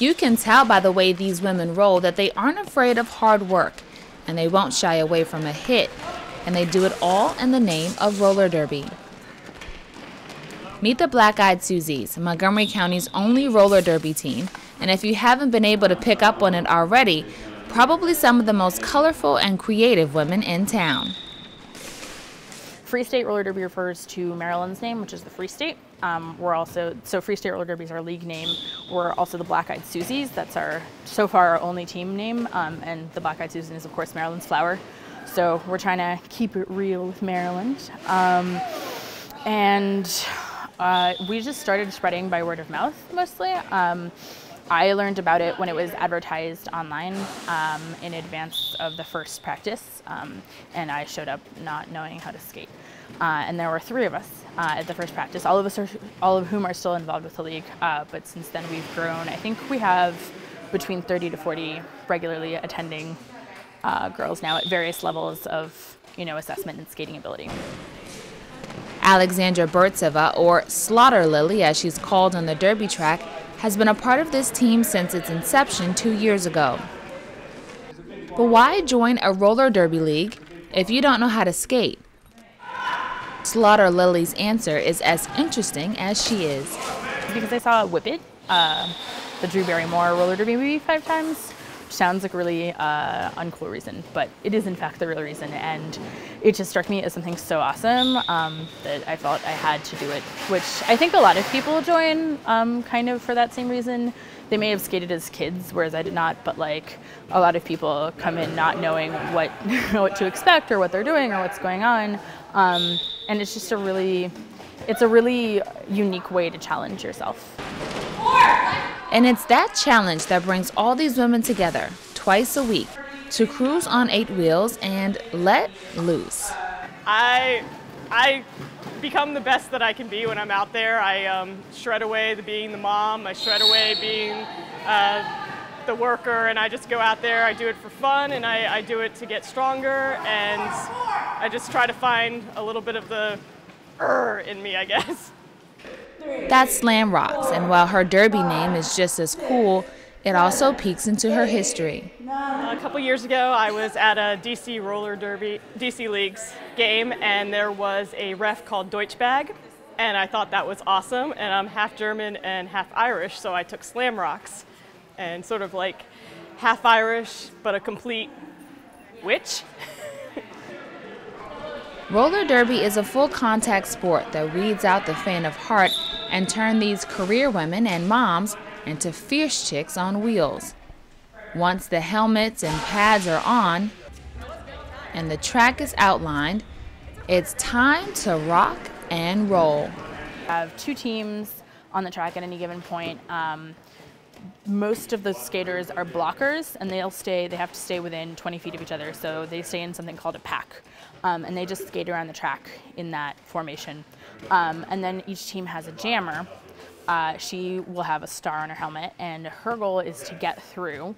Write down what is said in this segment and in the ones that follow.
You can tell by the way these women roll that they aren't afraid of hard work, and they won't shy away from a hit, and they do it all in the name of roller derby. Meet the Black-Eyed Suzies, Montgomery County's only roller derby team, and if you haven't been able to pick up on it already, probably some of the most colorful and creative women in town. Free State Roller Derby refers to Maryland's name, which is the Free State. Free State Roller Derby is our league name. We're also the Black-Eyed Suzies. That's so far our only team name, and the Black-Eyed Susan is, of course, Maryland's flower. So we're trying to keep it real with Maryland. We just started spreading by word of mouth, mostly. I learned about it when it was advertised online in advance of the first practice, and I showed up not knowing how to skate. And there were 3 of us at the first practice, all of whom are still involved with the league, but since then we've grown. I think we have between 30 to 40 regularly attending girls now at various levels of assessment and skating ability. Alexandra Burtseva, or Slaughter Lily as she's called on the derby track, has been a part of this team since its inception 2 years ago. But why join a roller derby league if you don't know how to skate? Slaughter Lily's answer is as interesting as she is. Because I saw Whip It, the Drew Barrymore roller derby movie 5 times. Sounds like a really uncool reason, but it is in fact the real reason, and it just struck me as something so awesome that I felt I had to do it, which I think a lot of people join kind of for that same reason. They may have skated as kids, whereas I did not, but like a lot of people come in not knowing what to expect or what they're doing or what's going on, and it's just a really unique way to challenge yourself. And it's that challenge that brings all these women together twice a week to cruise on 8 wheels and let loose. I become the best that I can be when I'm out there. I shred away being the mom, I shred away being the worker, and I just go out there. I do it for fun, and I do it to get stronger, and I just try to find a little bit of the in me, I guess. That's Slam Rocks, and while her derby name is just as cool, it also peeks into her history. A couple years ago, I was at a DC roller derby, DC Leagues game, and there was a ref called Deutschbag, and I thought that was awesome, and I'm half German and half Irish, so I took Slam Rocks, and sort of like half Irish, but a complete witch. Roller derby is a full contact sport that weeds out the faint of heart and turn these career women and moms into fierce chicks on wheels. Once the helmets and pads are on and the track is outlined, it's time to rock and roll. I have 2 teams on the track at any given point. Most of the skaters are blockers, and they have to stay within 20 feet of each other, so they stay in something called a pack, and they just skate around the track in that formation. And then each team has a jammer. She will have a star on her helmet, and her goal is to get through,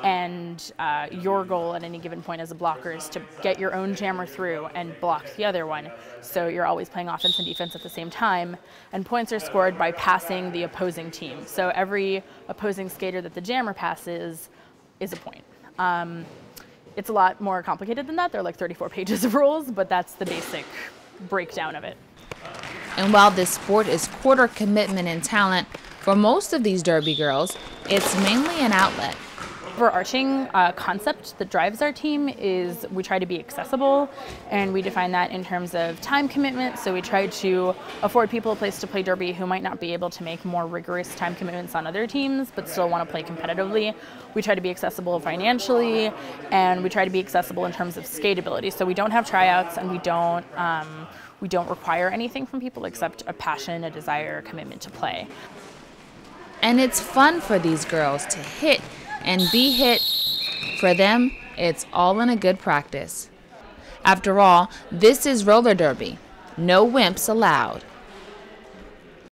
and your goal at any given point as a blocker is to get your own jammer through and block the other one. So you're always playing offense and defense at the same time, and points are scored by passing the opposing team. So every opposing skater that the jammer passes is a point. It's a lot more complicated than that. There are like 34 pages of rules, but that's the basic breakdown of it. And while this sport is quarter commitment and talent, for most of these derby girls, it's mainly an outlet. Overarching concept that drives our team is we try to be accessible, and we define that in terms of time commitment. So we try to afford people a place to play derby who might not be able to make more rigorous time commitments on other teams but still want to play competitively. We try to be accessible financially, and we try to be accessible in terms of skateability. So we don't have tryouts, and we don't require anything from people except a passion, a desire, a commitment to play. And it's fun for these girls to hit and be hit. For them, it's all in a good practice. After all, this is roller derby. No wimps allowed.